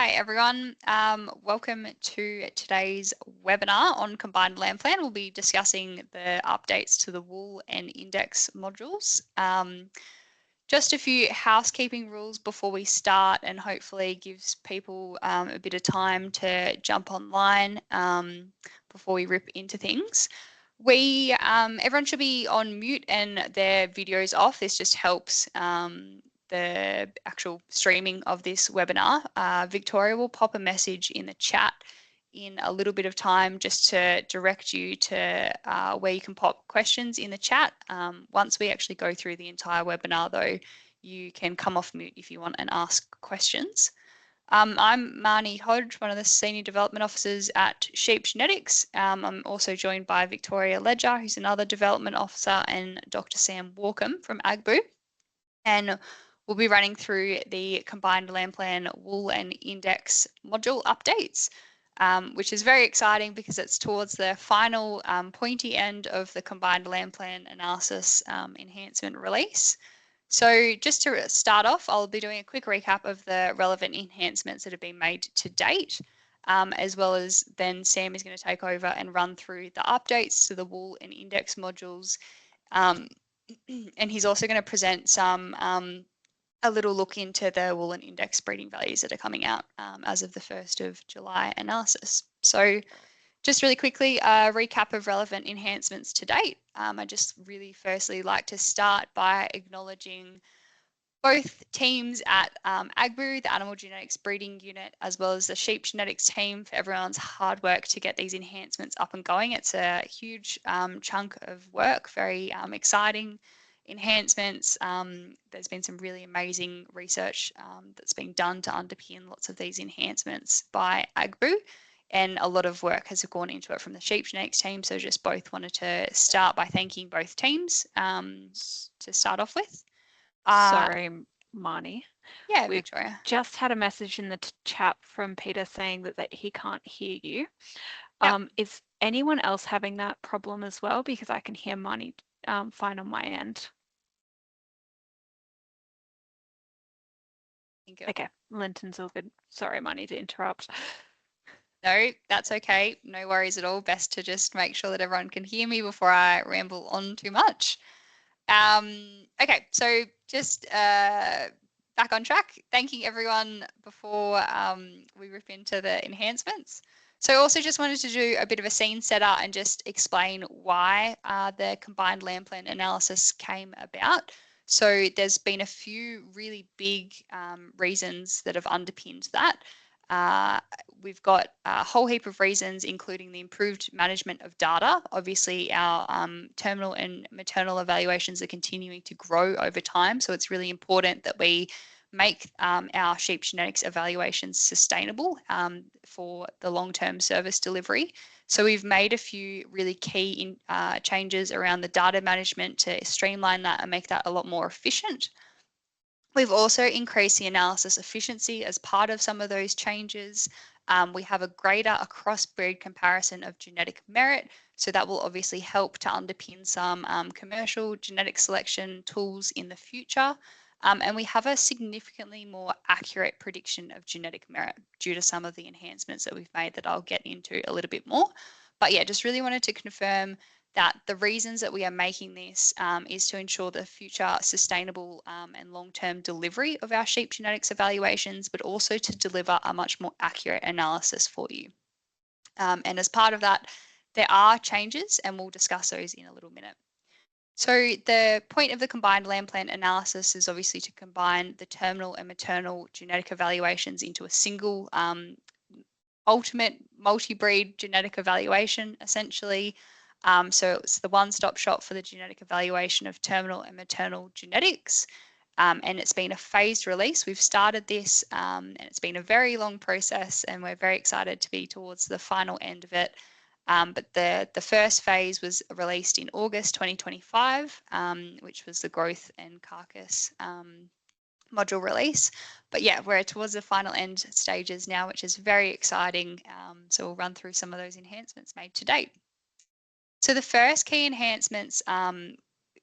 Hi everyone, welcome to today's webinar on Combined LAMBPLAN. We'll be discussing the updates to the wool and index modules. Just a few housekeeping rules before we start, and hopefully gives people a bit of time to jump online before we rip into things. Everyone should be on mute and their videos off. This just helps the actual streaming of this webinar. Victoria will pop a message in the chat in a little bit of time just to direct you to where you can pop questions in the chat. Once we actually go through the entire webinar though, you can come off mute if you want and ask questions. I'm Marnie Hodge, one of the Senior Development Officers at Sheep Genetics. I'm also joined by Victoria Ledger, who's another Development Officer, and Dr. Sam Walkham from AGBU. And we'll be running through the Combined LAMBPLAN wool and index module updates, which is very exciting because it's towards the final pointy end of the Combined LAMBPLAN analysis enhancement release. So just to start off, I'll be doing a quick recap of the relevant enhancements that have been made to date, as well as then Sam is going to take over and run through the updates to the wool and index modules. And he's also going to present a little look into the wool and index breeding values that are coming out as of the 1st of July analysis. So just really quickly, a recap of relevant enhancements to date. I just really firstly like to start by acknowledging both teams at AGBU, the Animal Genetics Breeding Unit, as well as the Sheep Genetics team for everyone's hard work to get these enhancements up and going. It's a huge chunk of work, very exciting enhancements. There's been some really amazing research that's been done to underpin lots of these enhancements by AGBU. And a lot of work has gone into it from the Sheep Genetics team. So just both wanted to start by thanking both teams to start off with. Sorry, Marnie. Yeah, We've Victoria. just had a message in the chat from Peter saying that he can't hear you. Yep. Is anyone else having that problem as well? Because I can hear Marnie fine on my end. Okay, Linton's all good. Sorry, Marnie, to interrupt. No, that's okay. No worries at all. Best to just make sure that everyone can hear me before I ramble on too much. Okay, so just back on track. Thanking everyone before we rip into the enhancements. So I also just wanted to do a bit of a scene setter and just explain why the Combined LAMBPLAN analysis came about. So there's been a few really big reasons that have underpinned that. We've got a whole heap of reasons, including the improved management of data. Obviously, our terminal and maternal evaluations are continuing to grow over time, so it's really important that we make our sheep genetics evaluations sustainable for the long-term service delivery. So we've made a few really key changes around the data management to streamline that and make that a lot more efficient. We've also increased the analysis efficiency as part of some of those changes. We have a greater across-breed comparison of genetic merit, so that will obviously help to underpin some commercial genetic selection tools in the future. And we have a significantly more accurate prediction of genetic merit due to some of the enhancements that we've made that I'll get into a little bit more. But yeah, just really wanted to confirm that the reasons that we are making this is to ensure the future sustainable and long-term delivery of our sheep genetics evaluations, but also to deliver a much more accurate analysis for you. And as part of that, there are changes, and we'll discuss those in a little minute. So the point of the Combined LAMBPLAN analysis is obviously to combine the terminal and maternal genetic evaluations into a single ultimate multi-breed genetic evaluation, essentially. So it's the one-stop shop for the genetic evaluation of terminal and maternal genetics. And it's been a phased release. We've started this and it's been a very long process, and we're very excited to be towards the final end of it. But the first phase was released in August 2025, which was the growth and carcass module release. But yeah, we're towards the final end stages now, which is very exciting. So we'll run through some of those enhancements made to date. So the first key enhancements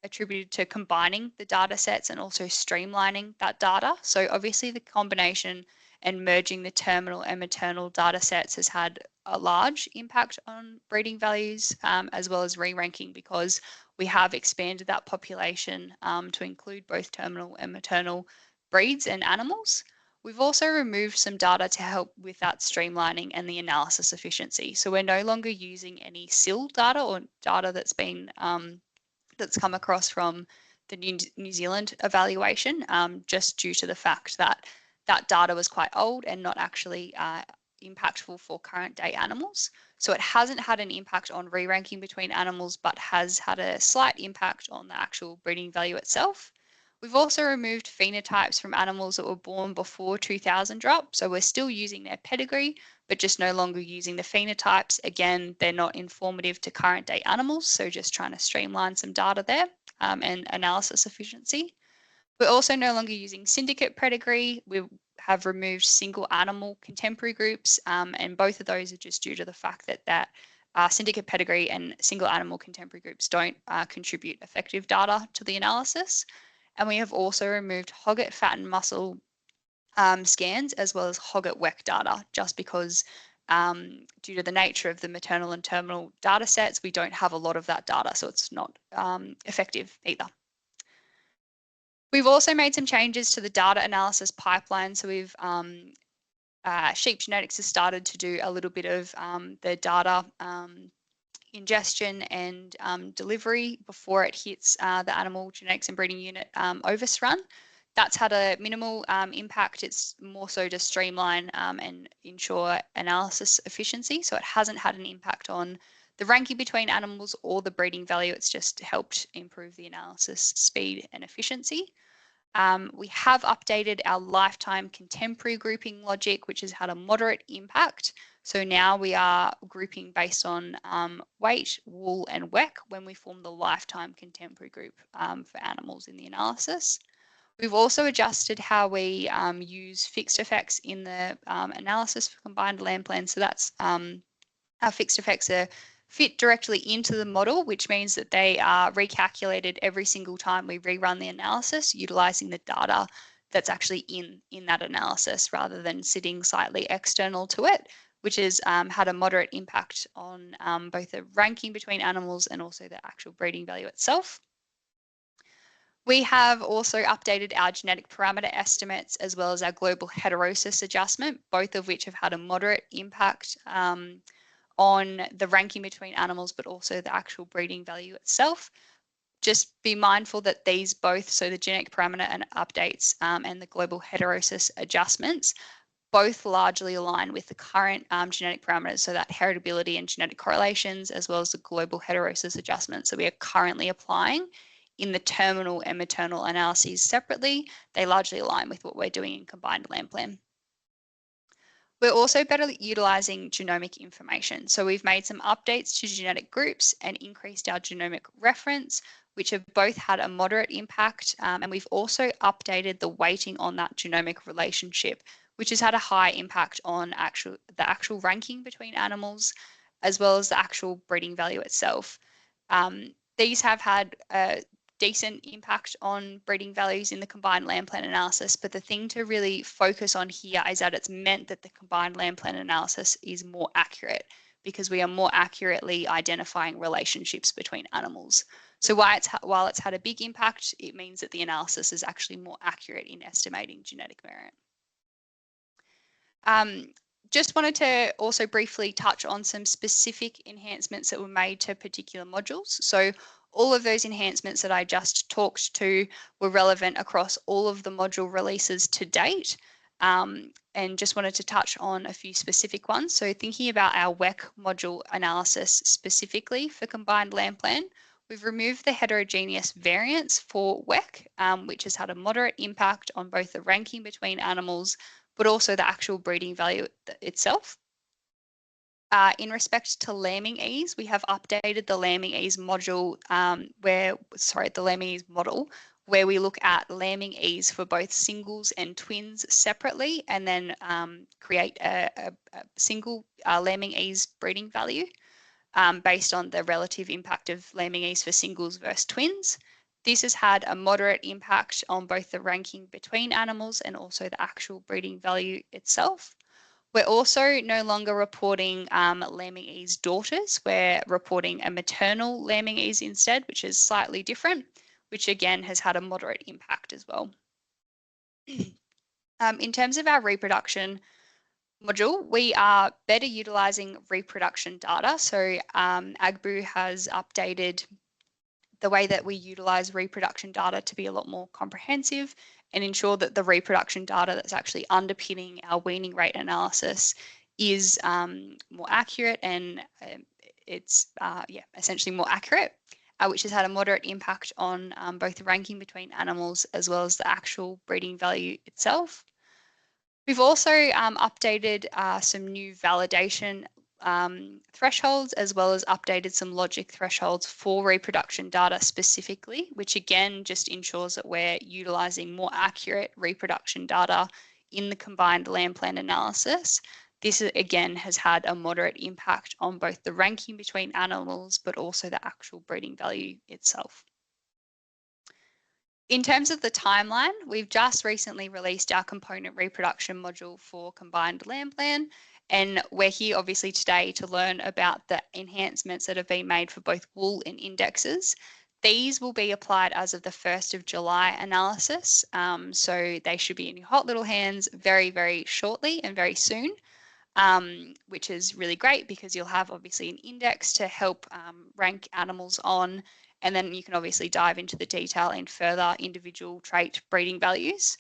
attributed to combining the data sets and also streamlining that data. So obviously the combination and merging the terminal and maternal data sets has had a large impact on breeding values, as well as re-ranking, because we have expanded that population to include both terminal and maternal breeds and animals. We've also removed some data to help with that streamlining and the analysis efficiency. So we're no longer using any SIL data or data that's been that's come across from the New Zealand evaluation, just due to the fact that that data was quite old and not actually impactful for current day animals. So it hasn't had an impact on re-ranking between animals, but has had a slight impact on the actual breeding value itself. We've also removed phenotypes from animals that were born before 2000 drop. So we're still using their pedigree, but just no longer using the phenotypes. Again, they're not informative to current day animals. So just trying to streamline some data there and analysis efficiency. We're also no longer using syndicate pedigree. We have removed single animal contemporary groups, and both of those are just due to the fact that syndicate pedigree and single animal contemporary groups don't contribute effective data to the analysis. And we have also removed hogget fat and muscle scans, as well as hogget WEC data, just because due to the nature of the maternal and terminal data sets, we don't have a lot of that data, so it's not effective either. We've also made some changes to the data analysis pipeline. So we've Sheep Genetics has started to do a little bit of the data ingestion and delivery before it hits the Animal Genetics and Breeding Unit OVIS run. That's had a minimal impact. It's more so to streamline and ensure analysis efficiency. So it hasn't had an impact on the ranking between animals or the breeding value. It's just helped improve the analysis speed and efficiency. We have updated our lifetime contemporary grouping logic, which has had a moderate impact. So now we are grouping based on weight, wool, and WEC when we form the lifetime contemporary group for animals in the analysis. We've also adjusted how we use fixed effects in the analysis for combined LAMBPLAN. So that's our fixed effects are fit directly into the model, which means that they are recalculated every single time we rerun the analysis, utilizing the data that's actually in that analysis rather than sitting slightly external to it, which has had a moderate impact on both the ranking between animals and also the actual breeding value itself. We have also updated our genetic parameter estimates as well as our global heterosis adjustment, both of which have had a moderate impact on the ranking between animals, but also the actual breeding value itself. Just be mindful that these both, so the genetic parameter and updates and the global heterosis adjustments, both largely align with the current genetic parameters, so that heritability and genetic correlations, as well as the global heterosis adjustments that we are currently applying in the terminal and maternal analyses separately. They largely align with what we're doing in combined LAMBPLAN. We're also better utilizing genomic information. So we've made some updates to genetic groups and increased our genomic reference, which have both had a moderate impact. And we've also updated the weighting on that genomic relationship, which has had a high impact on the actual ranking between animals, as well as the actual breeding value itself. These have had a decent impact on breeding values in the combined LAMBPLAN analysis, but the thing to really focus on here is that it's meant that the combined LAMBPLAN analysis is more accurate, because we are more accurately identifying relationships between animals. So while it's had a big impact, it means that the analysis is actually more accurate in estimating genetic variant. Just wanted to also briefly touch on some specific enhancements that were made to particular modules. So all of those enhancements that I just talked to were relevant across all of the module releases to date, and just wanted to touch on a few specific ones. So thinking about our WEC module analysis specifically for combined LAMBPLAN, we've removed the heterogeneous variance for WEC, which has had a moderate impact on both the ranking between animals, but also the actual breeding value itself. In respect to lambing ease, we have updated the lambing ease module the lambing ease model, where we look at lambing ease for both singles and twins separately, and then create a single lambing ease breeding value based on the relative impact of lambing ease for singles versus twins. This has had a moderate impact on both the ranking between animals and also the actual breeding value itself. We're also no longer reporting lambing ease daughters. We're reporting a maternal lambing ease instead, which is slightly different, which again has had a moderate impact as well. In terms of our reproduction module, we are better utilizing reproduction data. So AGBU has updated the way that we utilize reproduction data to be a lot more comprehensive and ensure that the reproduction data that's actually underpinning our weaning rate analysis is more accurate and it's essentially more accurate, which has had a moderate impact on both the ranking between animals as well as the actual breeding value itself. We've also updated some new validation thresholds, as well as updated some logic thresholds for reproduction data specifically, which again just ensures that we're utilizing more accurate reproduction data in the combined lamb plan analysis. This again has had a moderate impact on both the ranking between animals, but also the actual breeding value itself. In terms of the timeline, we've just recently released our component reproduction module for Combined LAMBPLAN, and we're here obviously today to learn about the enhancements that have been made for both wool and indexes. These will be applied as of the 1st of July analysis, so they should be in your hot little hands very, very shortly and very soon. Which is really great because you'll have obviously an index to help rank animals on, and then you can obviously dive into the detail in further individual trait breeding values.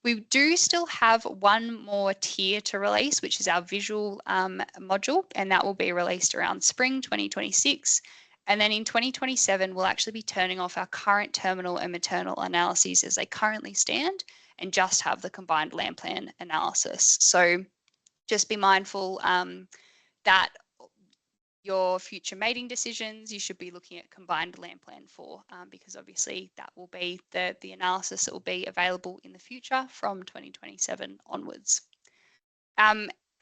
We do still have one more tier to release, which is our visual module, and that will be released around spring 2026. And then in 2027, we'll actually be turning off our current terminal and maternal analyses as they currently stand and just have the combined lamb plan analysis. So just be mindful that your future mating decisions, you should be looking at combined lamb plan for, because obviously that will be the analysis that will be available in the future from 2027 onwards.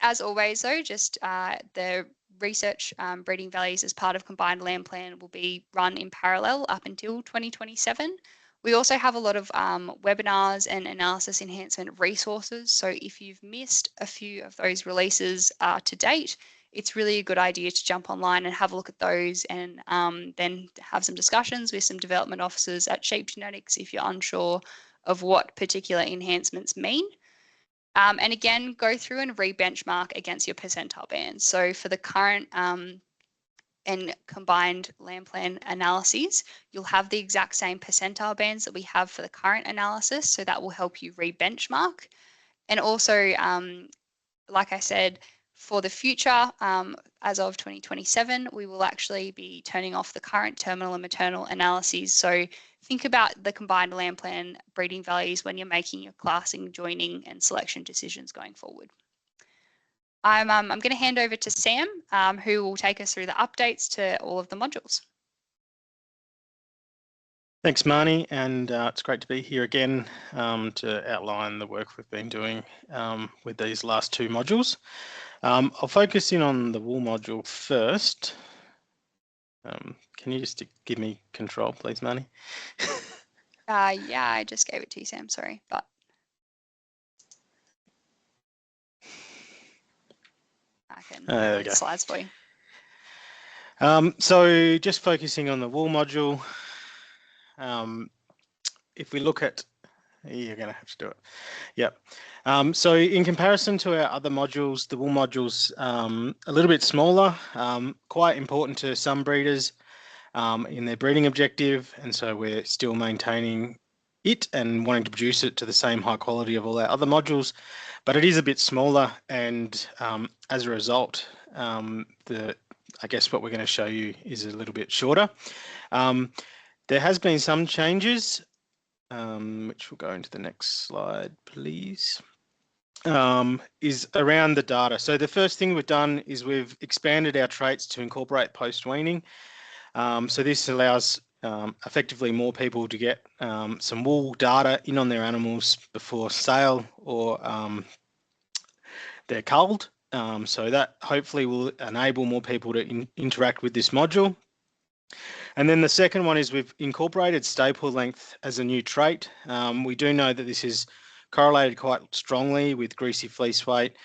As always though, just the research breeding values as part of combined lamb plan will be run in parallel up until 2027. We also have a lot of webinars and analysis enhancement resources. So if you've missed a few of those releases to date, it's really a good idea to jump online and have a look at those and then have some discussions with some development officers at Sheep Genetics if you're unsure of what particular enhancements mean. And again, go through and re-benchmark against your percentile bands. So for the current and combined lamb plan analyses, you'll have the exact same percentile bands that we have for the current analysis. So that will help you re-benchmark. And also, like I said, for the future, as of 2027, we will actually be turning off the current terminal and maternal analyses. So think about the combined lamb plan breeding values when you're making your classing, joining, and selection decisions going forward. I'm going to hand over to Sam, who will take us through the updates to all of the modules. Thanks, Marnie, and it's great to be here again to outline the work we've been doing with these last two modules. I'll focus in on the wool module first. Can you just give me control, please, Marnie? Yeah, I just gave it to you, Sam, sorry, but I can there we go. Slides for you. So just focusing on the wool module, if we look at, you're going to have to do it. Yep. So in comparison to our other modules, the wool module's a little bit smaller, quite important to some breeders in their breeding objective, and so we're still maintaining it and wanting to produce it to the same high quality of all our other modules, but it is a bit smaller, and as a result, I guess what we're going to show you is a little bit shorter. There has been some changes, which will go into the next slide, please, is around the data. So the first thing we've done is we've expanded our traits to incorporate post-weaning. So this allows effectively more people to get some wool data in on their animals before sale or they're culled. So that hopefully will enable more people to interact with this module. And then the second one is we've incorporated staple length as a new trait. We do know that this is correlated quite strongly with greasy fleece weight,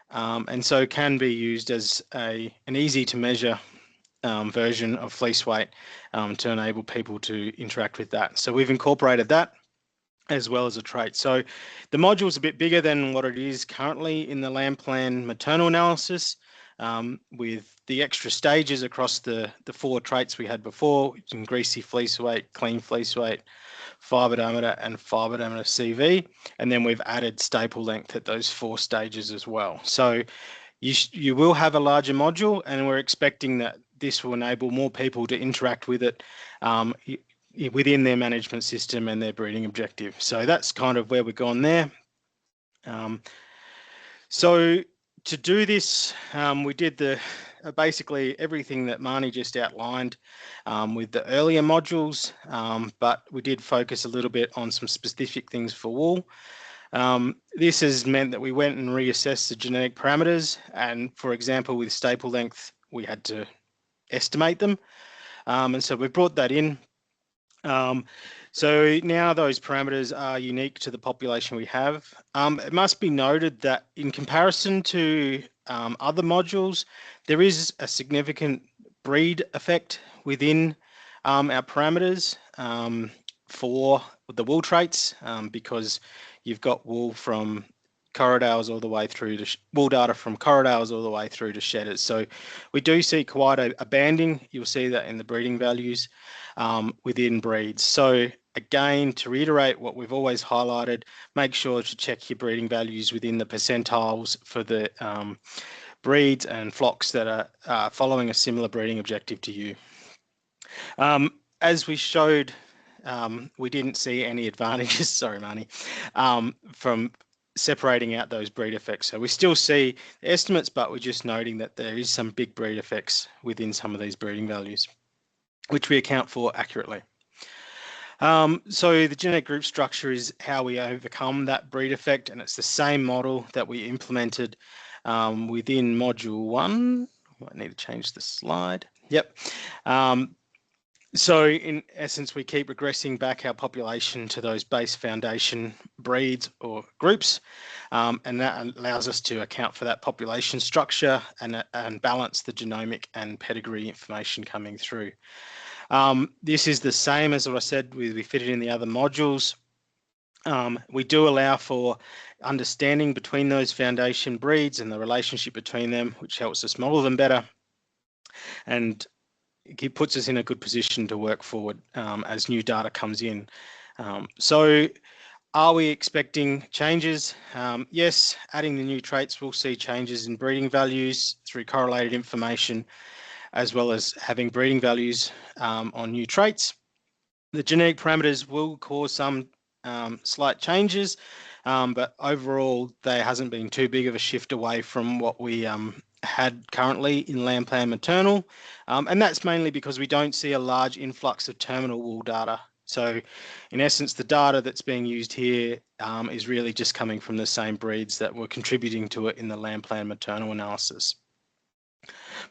and so can be used as an easy to measure version of fleece weight to enable people to interact with that. So we've incorporated that as well as a trait. So the module is a bit bigger than what it is currently in the LAMBPLAN maternal analysis, with the extra stages across the 4 traits we had before, in greasy fleece weight, clean fleece weight, fibre diameter, and fibre diameter CV. And then we've added staple length at those 4 stages as well. So you will have a larger module, and we're expecting that this will enable more people to interact with it within their management system and their breeding objective. So that's kind of where we've gone there. So to do this, we did basically everything that Marnie just outlined with the earlier modules, but we did focus a little bit on some specific things for wool. This has meant that we went and reassessed the genetic parameters, and for example, with staple length, we had to estimate them, and so we've brought that in. So now those parameters are unique to the population we have. It must be noted that in comparison to other modules, there is a significant breed effect within our parameters for the wool traits, because you've got wool from Corriedales all the way through to wool data from Corriedales all the way through to shedders. So we do see quite a banding. You'll see that in the breeding values within breeds. So again, to reiterate what we've always highlighted, make sure to check your breeding values within the percentiles for the breeds and flocks that are following a similar breeding objective to you. As we showed, we didn't see any advantages, sorry, Marnie, from separating out those breed effects. So we still see the estimates, but we're just noting that there is some big breed effects within some of these breeding values, which we account for accurately. So the genetic group structure is how we overcome that breed effect, and it's the same model that we implemented within module 1. I need to change the slide. Yep. So in essence, we keep regressing back our population to those base foundation breeds or groups, and that allows us to account for that population structure and balance the genomic and pedigree information coming through. This is the same as what I said, we fit it in the other modules. We do allow for understanding between those foundation breeds and the relationship between them, which helps us model them better, and it puts us in a good position to work forward as new data comes in. So are we expecting changes? Yes, adding the new traits, we'll see changes in breeding values through correlated information, as well as having breeding values on new traits. The genetic parameters will cause some slight changes, but overall there hasn't been too big of a shift away from what we had currently in LAMBPLAN maternal, and that's mainly because we don't see a large influx of terminal wool data. So in essence, the data that's being used here is really just coming from the same breeds that were contributing to it in the LAMBPLAN maternal analysis.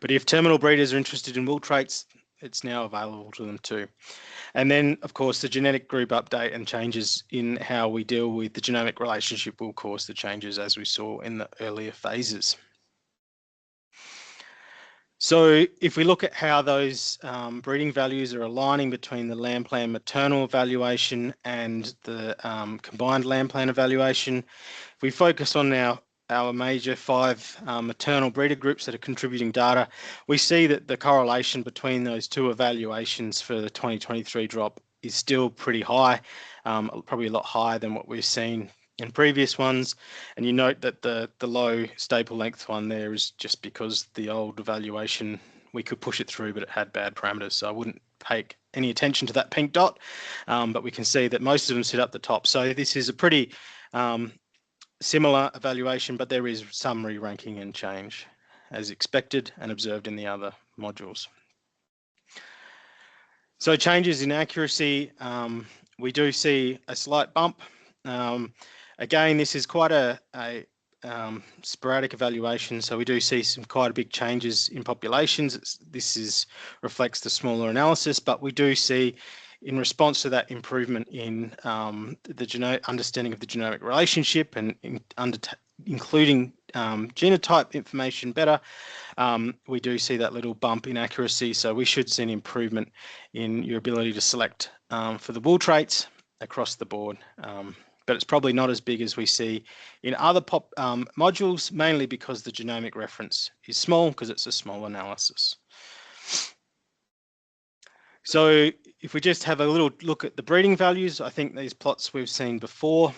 But if terminal breeders are interested in wool traits, it's now available to them too. And then, of course, the genetic group update and changes in how we deal with the genomic relationship will cause the changes as we saw in the earlier phases. So if we look at how those breeding values are aligning between the LAMBPLAN maternal evaluation and the combined LAMBPLAN evaluation, if we focus on our major 5 maternal breeder groups that are contributing data, we see that the correlation between those 2 evaluations for the 2023 drop is still pretty high, probably a lot higher than what we've seen in previous ones. And you note that the low staple length one there is just because the old evaluation, we could push it through, but it had bad parameters. So I wouldn't pay any attention to that pink dot, but we can see that most of them sit up the top. So this is a pretty similar evaluation, but there is some re-ranking and change as expected and observed in the other modules. So changes in accuracy, we do see a slight bump. Again, this is quite a sporadic evaluation, so we do see some quite big changes in populations. This reflects the smaller analysis, but we do see, in response to that, improvement in the understanding of the genomic relationship and including genotype information better. We do see that little bump in accuracy, so we should see an improvement in your ability to select for the wool traits across the board. But it's probably not as big as we see in other modules, mainly because the genomic reference is small, because it's a small analysis. So if we just have a little look at the breeding values, I think these plots we've seen before.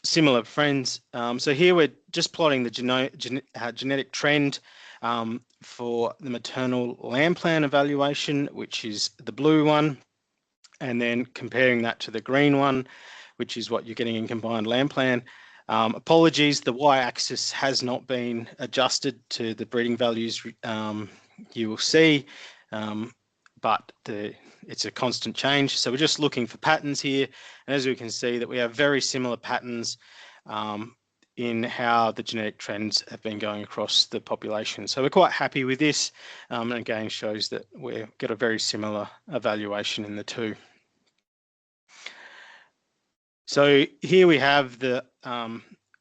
Similar friends. So here we're just plotting the genetic trend for the maternal LAMBPLAN evaluation, which is the blue one, and then comparing that to the green one, which is what you're getting in Combined LAMBPLAN. Apologies, the y-axis has not been adjusted to the breeding values you will see, but it's a constant change. So we're just looking for patterns here. And as we can see, that we have very similar patterns in how the genetic trends have been going across the population. So we're quite happy with this, and again shows that we've got a very similar evaluation in the two. So here we have the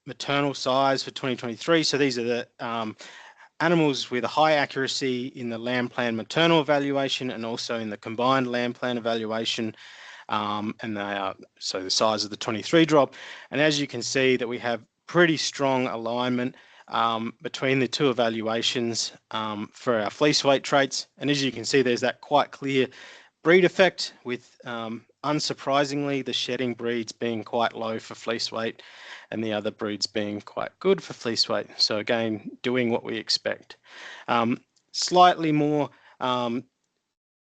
maternal size for 2023. So these are the animals with a high accuracy in the LAMBPLAN maternal evaluation and also in the Combined LAMBPLAN evaluation. And they are, so the size of the 23 drop. And as you can see that we have pretty strong alignment between the two evaluations for our fleece weight traits. And as you can see, there's that quite clear breed effect with, unsurprisingly, the shedding breeds being quite low for fleece weight and the other breeds being quite good for fleece weight. So again, doing what we expect. Slightly more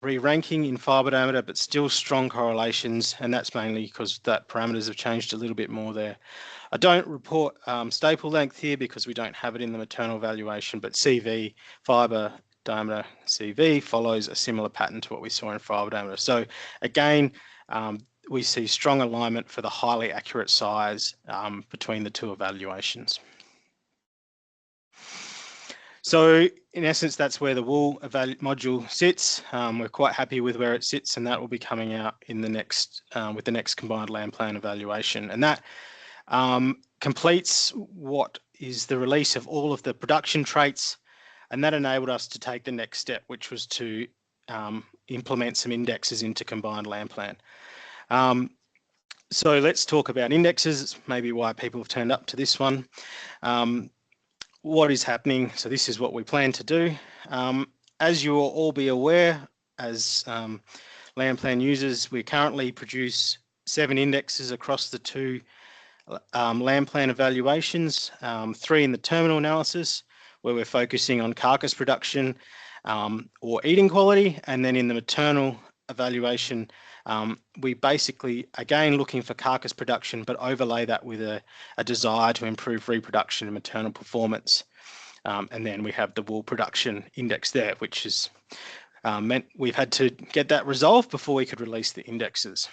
re-ranking in fibre diameter, but still strong correlations, and that's mainly because that parameters have changed a little bit more there. I don't report staple length here because we don't have it in the maternal evaluation, but CV, fibre diameter CV, follows a similar pattern to what we saw in fibre diameter. So again, we see strong alignment for the highly accurate size between the two evaluations. So in essence, that's where the wool module sits. We're quite happy with where it sits, and that will be coming out in the next with the next Combined LAMBPLAN evaluation. And that completes what is the release of all of the production traits, and that enabled us to take the next step, which was to implement some indexes into Combined LAMBPLAN. So let's talk about indexes. It's maybe why people have turned up to this one. What is happening? So this is what we plan to do. As you will all be aware, as LAMBPLAN users, we currently produce 7 indexes across the 2 LAMBPLAN evaluations, 3 in the terminal analysis, where we're focusing on carcass production or eating quality, and then in the maternal evaluation, we basically, again, looking for carcass production, but overlay that with a desire to improve reproduction and maternal performance. And then we have the wool production index there, which is meant we've had to get that resolved before we could release the indexes.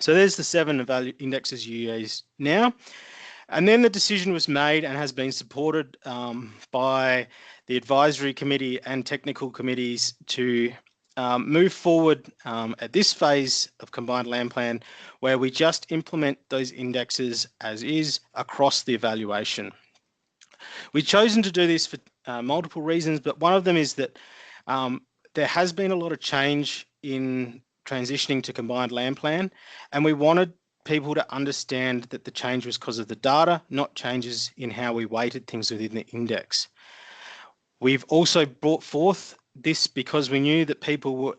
So there's the 7 indexes you use now. And then the decision was made and has been supported by the advisory committee and technical committees to move forward at this phase of Combined LAMBPLAN, where we just implement those indexes as is across the evaluation. We've chosen to do this for multiple reasons, but one of them is that there has been a lot of change in transitioning to Combined LAMBPLAN, and we wanted people to understand that the change was because of the data, not changes in how we weighted things within the index. We've also brought forth this because we knew that people would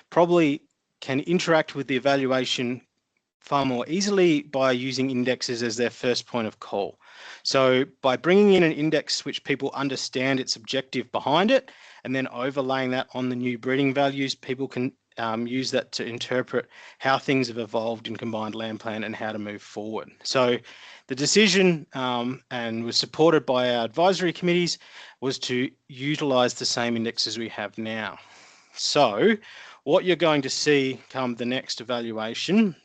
probably can interact with the evaluation far more easily by using indexes as their first point of call. So by bringing in an index which people understand its objective behind it, and then overlaying that on the new breeding values, people can use that to interpret how things have evolved in Combined LAMBPLAN and how to move forward. So the decision, and was supported by our advisory committees, was to utilise the same indexes we have now. So what you're going to see come the next evaluation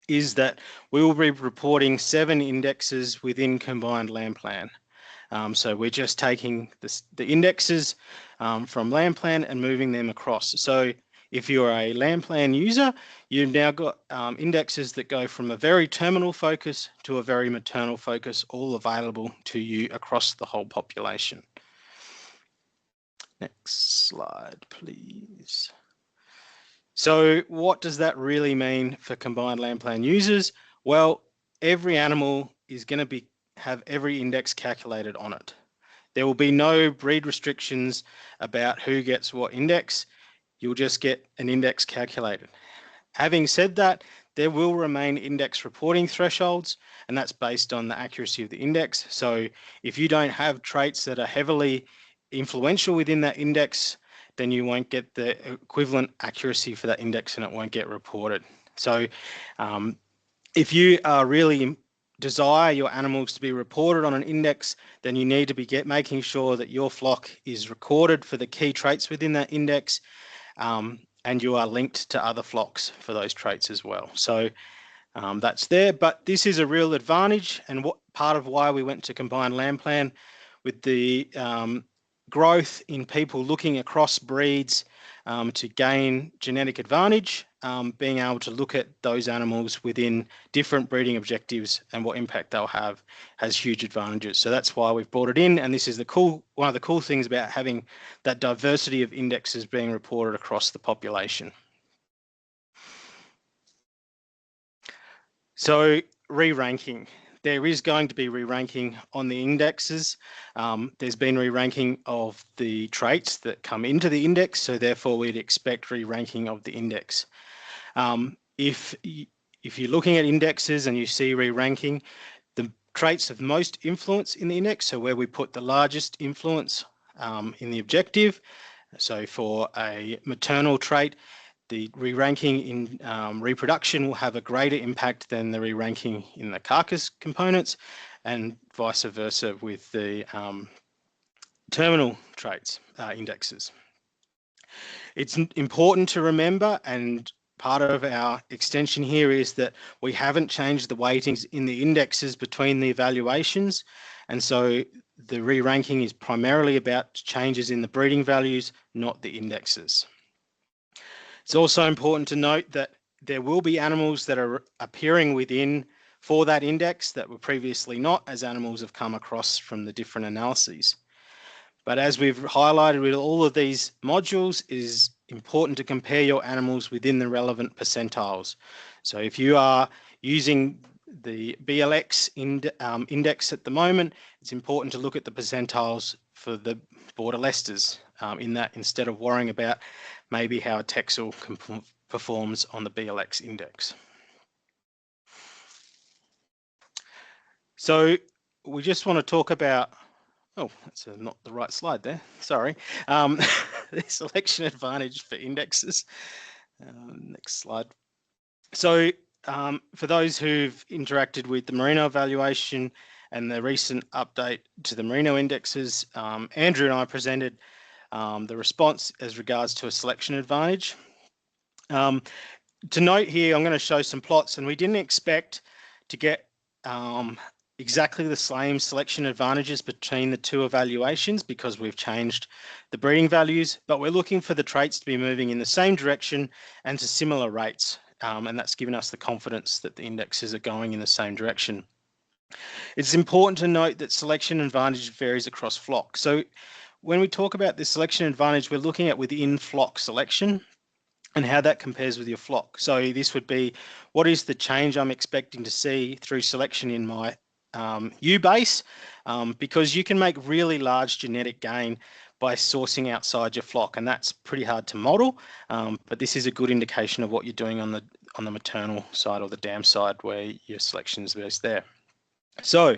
is that we will be reporting 7 indexes within Combined LAMBPLAN. So we're just taking the indexes from LAMBPLAN and moving them across. So if you're a LAMBPLAN user, you've now got indexes that go from a very terminal focus to a very maternal focus, all available to you across the whole population. Next slide, please. So what does that really mean for Combined LAMBPLAN users? Well, every animal is going to have every index calculated on it. There will be no breed restrictions about who gets what index. You'll just get an index calculated. Having said that, there will remain index reporting thresholds, and that's based on the accuracy of the index. So if you don't have traits that are heavily influential within that index, then you won't get the equivalent accuracy for that index and it won't get reported. So if you are really desire your animals to be reported on an index, then you need to be making sure that your flock is recorded for the key traits within that index, and you are linked to other flocks for those traits as well. So that's there, but this is a real advantage, and what part of why we went to Combined LAMBPLAN with the growth in people looking across breeds to gain genetic advantage, being able to look at those animals within different breeding objectives and what impact they'll have has huge advantages. So that's why we've brought it in, and this is one of the cool things about having that diversity of indexes being reported across the population. So re-ranking. There is going to be re-ranking on the indexes. There's been re-ranking of the traits that come into the index, so therefore we'd expect re-ranking of the index. If you're looking at indexes and you see re-ranking, the traits of most influence in the index, so where we put the largest influence in the objective, so for a maternal trait, the re-ranking in reproduction will have a greater impact than the re-ranking in the carcass components, and vice versa with the terminal traits indexes. It's important to remember, and part of our extension here is that we haven't changed the weightings in the indexes between the evaluations, and so the re-ranking is primarily about changes in the breeding values, not the indexes. It's also important to note that there will be animals that are appearing within for that index that were previously not, as animals have come across from the different analyses. But as we've highlighted with all of these modules, it is important to compare your animals within the relevant percentiles. So if you are using the BLX index at the moment, it's important to look at the percentiles for the border Leicesters in that, instead of worrying about maybe how a Texel performs on the BLX index. So we just want to talk about, oh, that's not the right slide there, sorry. The selection advantage for indexes. Next slide. So for those who've interacted with the Merino evaluation and the recent update to the Merino indexes, Andrew and I presented the response as regards to a selection advantage. To note here, I'm going to show some plots, and we didn't expect to get exactly the same selection advantages between the two evaluations because we've changed the breeding values, but we're looking for the traits to be moving in the same direction and to similar rates, and that's given us the confidence that the indexes are going in the same direction. It's important to note that selection advantage varies across flocks. So when we talk about this selection advantage, we're looking at within flock selection and how that compares with your flock. So this would be, what is the change I'm expecting to see through selection in my U-base, because you can make really large genetic gain by sourcing outside your flock, and that's pretty hard to model, but this is a good indication of what you're doing on the maternal side or the dam side where your selection is based there. So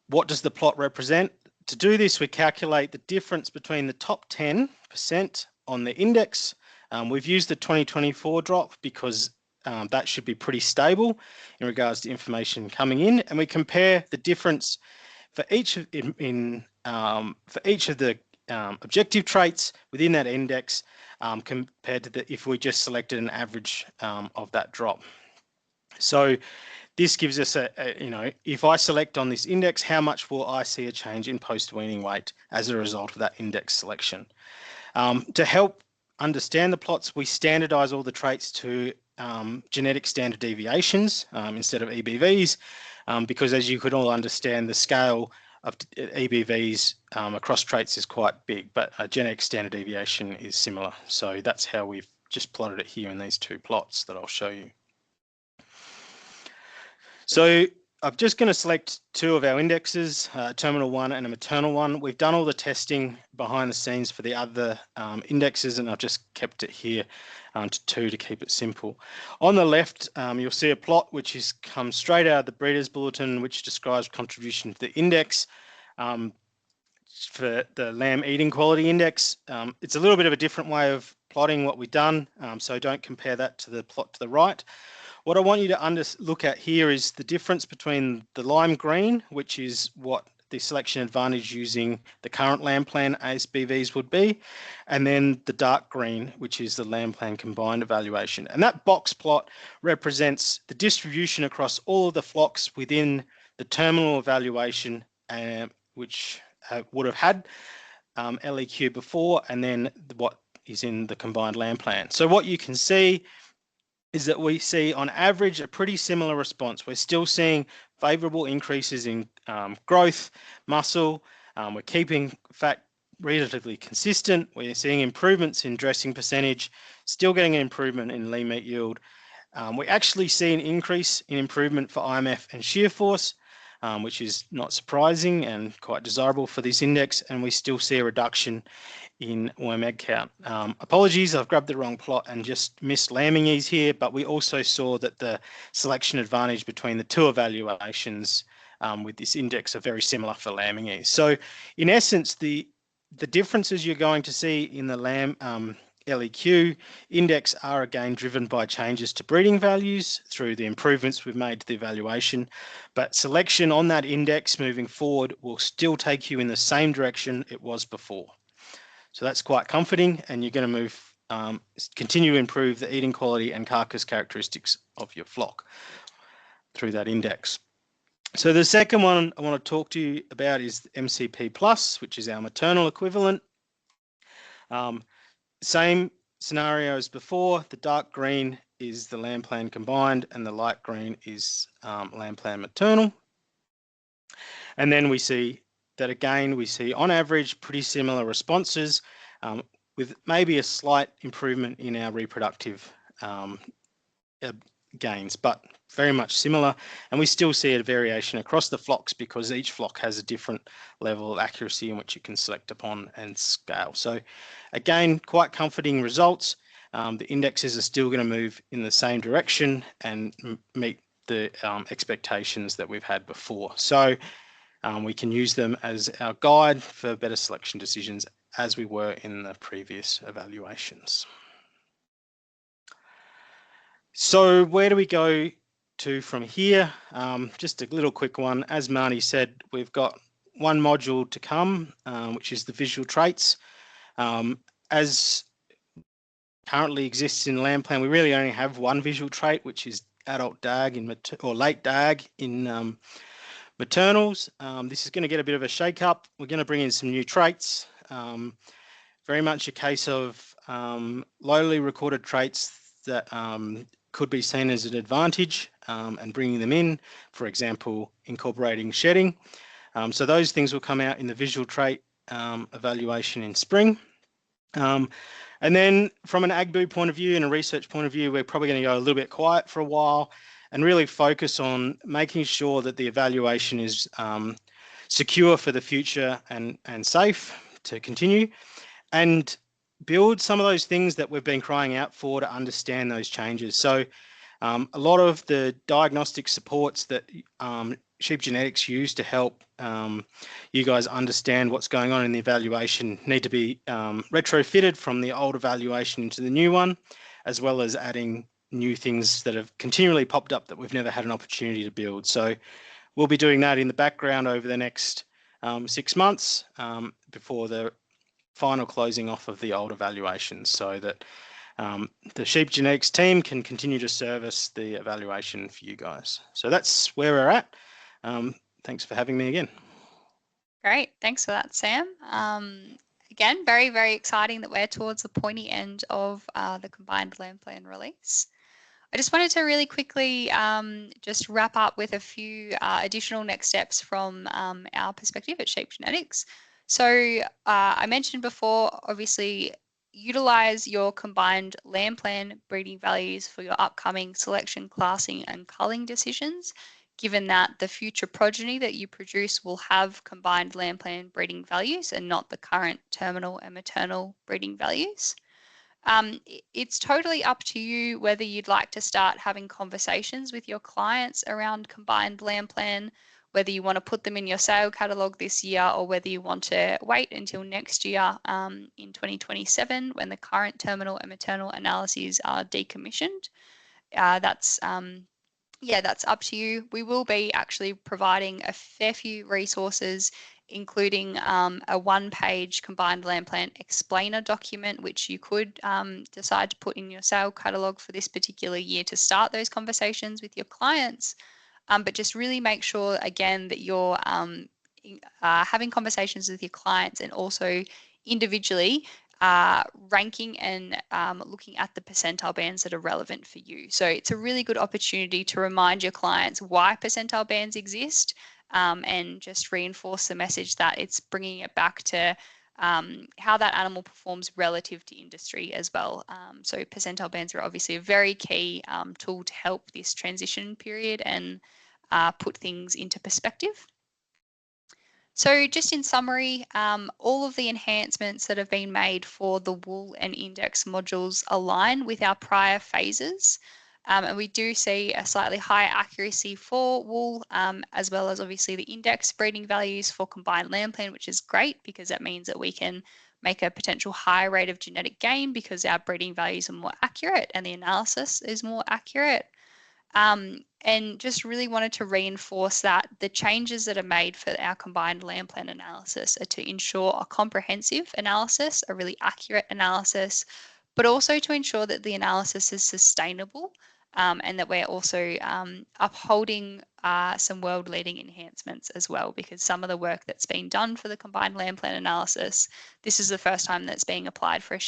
what does the plot represent? To do this, we calculate the difference between the top 10% on the index. We've used the 2024 drop because that should be pretty stable in regards to information coming in, and we compare the difference for each of the objective traits within that index compared to if we just selected an average of that drop. So this gives us if I select on this index, how much will I see a change in post-weaning weight as a result of that index selection? To help understand the plots, we standardize all the traits to genetic standard deviations instead of EBVs, because as you could all understand, the scale of EBVs across traits is quite big, but a genetic standard deviation is similar. So that's how we've just plotted it here in these two plots that I'll show you. So I'm just going to select two of our indexes, a terminal one and a maternal one. We've done all the testing behind the scenes for the other indexes, and I've just kept it here to 2 to keep it simple. On the left, you'll see a plot which is come straight out of the Breeders' Bulletin, which describes contribution to the index. For the lamb eating quality index, it's a little bit of a different way of plotting what we've done, so don't compare that to the plot to the right. What I want you to look at here is the difference between the lime green, which is what the selection advantage using the current LAMBPLAN ASBVs would be, and then the dark green, which is the LAMBPLAN combined evaluation. And that box plot represents the distribution across all of the flocks within the terminal evaluation, which would have had LEQ before, and then what is in the combined LAMBPLAN. So what you can see is that we see on average a pretty similar response. We're still seeing favourable increases in growth, muscle. We're keeping fat relatively consistent. We're seeing improvements in dressing percentage, still getting an improvement in lean meat yield. We actually see an increase in improvement for IMF and shear force, which is not surprising and quite desirable for this index, and we still see a reduction in worm egg count. Apologies, I've grabbed the wrong plot and just missed lambing ease here, but we also saw that the selection advantage between the two evaluations with this index are very similar for lambing ease. So in essence, the differences you're going to see in the lamb LEQ index are again driven by changes to breeding values through the improvements we've made to the evaluation, but selection on that index moving forward will still take you in the same direction it was before. So that's quite comforting, and you're going to continue to improve the eating quality and carcass characteristics of your flock through that index. So the second one I want to talk to you about is MCP Plus, which is our maternal equivalent. Same scenario as before. The dark green is the LAMBPLAN combined, and the light green is LAMBPLAN maternal. And then we see that again, we see on average pretty similar responses with maybe a slight improvement in our reproductive gains, but very much similar. And we still see a variation across the flocks because each flock has a different level of accuracy in which you can select upon and scale. So again, quite comforting results. The indexes are still going to move in the same direction and meet the expectations that we've had before. So we can use them as our guide for better selection decisions as we were in the previous evaluations. So where do we go to from here? Just a little quick one. As Marnie said, we've got one module to come, which is the visual traits. As currently exists in LAMBPLAN, we really only have one visual trait, which is adult DAG or late DAG in maternals. This is going to get a bit of a shake-up. We're going to bring in some new traits. Very much a case of lowly recorded traits that could be seen as an advantage and bringing them in, for example, incorporating shedding. So those things will come out in the visual trait evaluation in spring. And then from an AgBoo point of view and a research point of view, we're probably going to go a little bit quiet for a while and really focus on making sure that the evaluation is secure for the future and safe to continue, and build some of those things that we've been crying out for to understand those changes. So a lot of the diagnostic supports that sheep genetics use to help you guys understand what's going on in the evaluation need to be retrofitted from the old evaluation into the new one, as well as adding new things that have continually popped up that we've never had an opportunity to build. So we'll be doing that in the background over the next 6 months before the final closing off of the old evaluations, so that the sheep genetics team can continue to service the evaluation for you guys. So that's where we're at. Thanks for having me again. Great, thanks for that, Sam. Again, very, very exciting that we're towards the pointy end of the Combined Land Plan release. I just wanted to really quickly just wrap up with a few additional next steps from our perspective at Sheep Genetics. So I mentioned before, obviously, utilize your Combined Land Plan breeding values for your upcoming selection, classing, and culling decisions, given that the future progeny that you produce will have Combined Land Plan breeding values and not the current terminal and maternal breeding values. It's totally up to you whether you'd like to start having conversations with your clients around Combined Land Plan, whether you want to put them in your sale catalogue this year or whether you want to wait until next year in 2027 when the current terminal and maternal analyses are decommissioned. That's up to you. We will be actually providing a fair few resources, including a one-page Combined Land Plan explainer document, which you could decide to put in your sale catalogue for this particular year to start those conversations with your clients. But just really make sure, again, that you're having conversations with your clients and also individually ranking and looking at the percentile bands that are relevant for you. So it's a really good opportunity to remind your clients why percentile bands exist and just reinforce the message that it's bringing it back to how that animal performs relative to industry as well. So percentile bands are obviously a very key tool to help this transition period and put things into perspective. So just in summary, all of the enhancements that have been made for the wool and index modules align with our prior phases. And we do see a slightly higher accuracy for wool, as well as obviously the index breeding values for Combined Land Plan, which is great because that means that we can make a potential higher rate of genetic gain because our breeding values are more accurate and the analysis is more accurate. And just really wanted to reinforce that the changes that are made for our Combined Land Plan analysis are to ensure a comprehensive analysis, a really accurate analysis, but also to ensure that the analysis is sustainable and that we're also upholding some world-leading enhancements as well, because some of the work that's been done for the Combined Land Plan analysis, this is the first time that's being applied for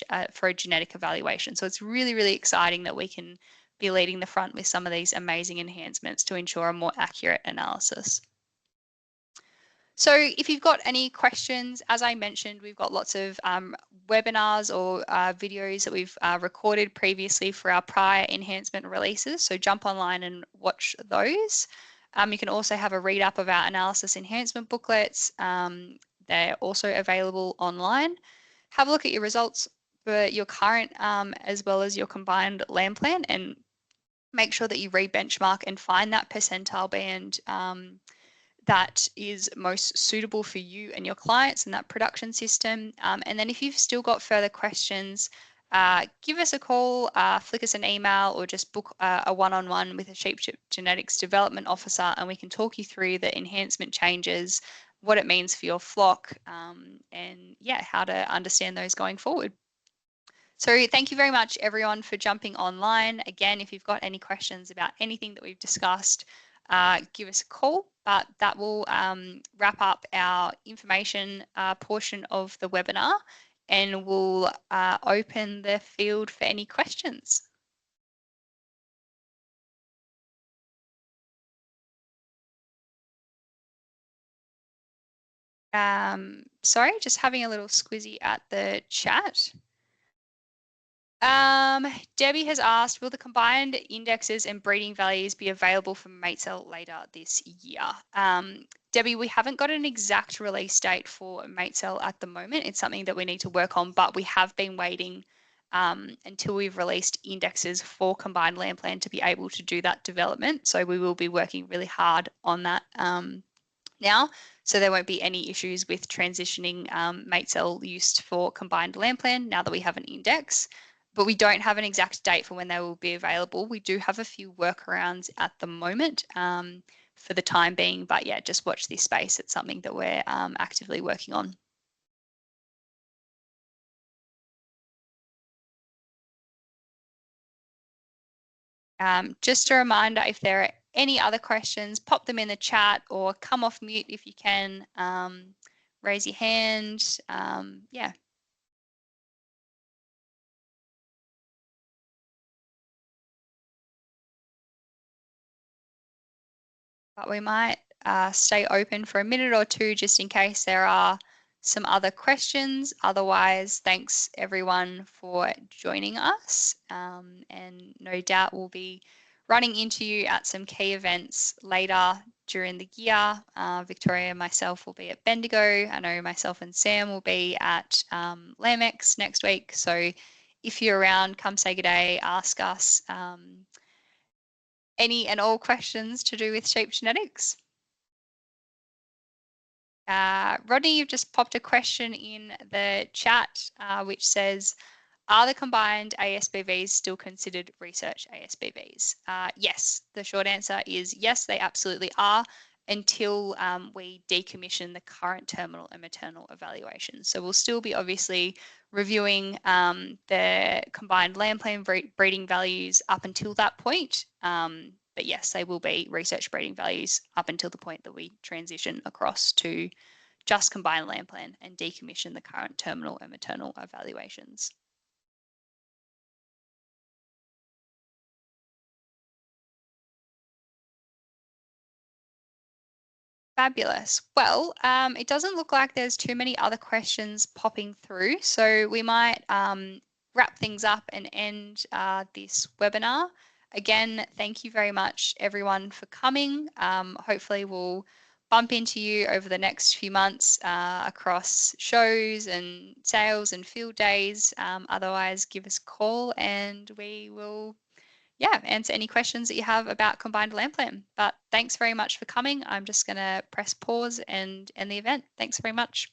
a genetic evaluation. So it's really, really exciting that we can be leading the front with some of these amazing enhancements to ensure a more accurate analysis. So if you've got any questions, as I mentioned, we've got lots of webinars or videos that we've recorded previously for our prior enhancement releases. So jump online and watch those. You can also have a read up of our analysis enhancement booklets. They're also available online. Have a look at your results for your current as well as your Combined Land Plan and make sure that you re-benchmark and find that percentile band that is most suitable for you and your clients and that production system. And then if you've still got further questions, give us a call, flick us an email, or just book a one-on-one with a Sheep Genetics Development Officer, and we can talk you through the enhancement changes, what it means for your flock, and yeah, how to understand those going forward. So thank you very much, everyone, for jumping online. Again, if you've got any questions about anything that we've discussed, give us a call. But that will wrap up our information portion of the webinar, and we'll open the field for any questions. Sorry, just having a little squizzy at the chat. Debbie has asked, will the combined indexes and breeding values be available for mate cell later this year? Debbie, we haven't got an exact release date for mate cell at the moment. It's something that we need to work on, but we have been waiting until we've released indexes for Combined Land Plan to be able to do that development. So we will be working really hard on that now. So there won't be any issues with transitioning mate cell use for Combined Land Plan now that we have an index. But we don't have an exact date for when they will be available. We do have a few workarounds at the moment for the time being, but yeah, just watch this space. It's something that we're actively working on. Just a reminder, if there are any other questions, pop them in the chat or come off mute if you can. Raise your hand. Yeah. But we might stay open for a minute or two just in case there are some other questions. Otherwise, thanks everyone for joining us. And no doubt we'll be running into you at some key events later during the year. Victoria and myself will be at Bendigo. I know myself and Sam will be at LAMX next week. So if you're around, come say good day, ask us any and all questions to do with sheep genetics. Rodney, you've just popped a question in the chat, which says, are the combined ASBVs still considered research ASBVs? Yes, the short answer is yes, they absolutely are, until we decommission the current terminal and maternal evaluations. So we'll still be obviously reviewing the combined lamb plan breeding values up until that point. But yes, they will be research breeding values up until the point that we transition across to just combined lamb plan and decommission the current terminal and maternal evaluations. Fabulous. Well, it doesn't look like there's too many other questions popping through, so we might wrap things up and end this webinar. Again, thank you very much, everyone, for coming. Hopefully, we'll bump into you over the next few months across shows and sales and field days. Otherwise, give us a call and we will answer any questions that you have about Combined LAMBPLAN. But thanks very much for coming. I'm just going to press pause and end the event. Thanks very much.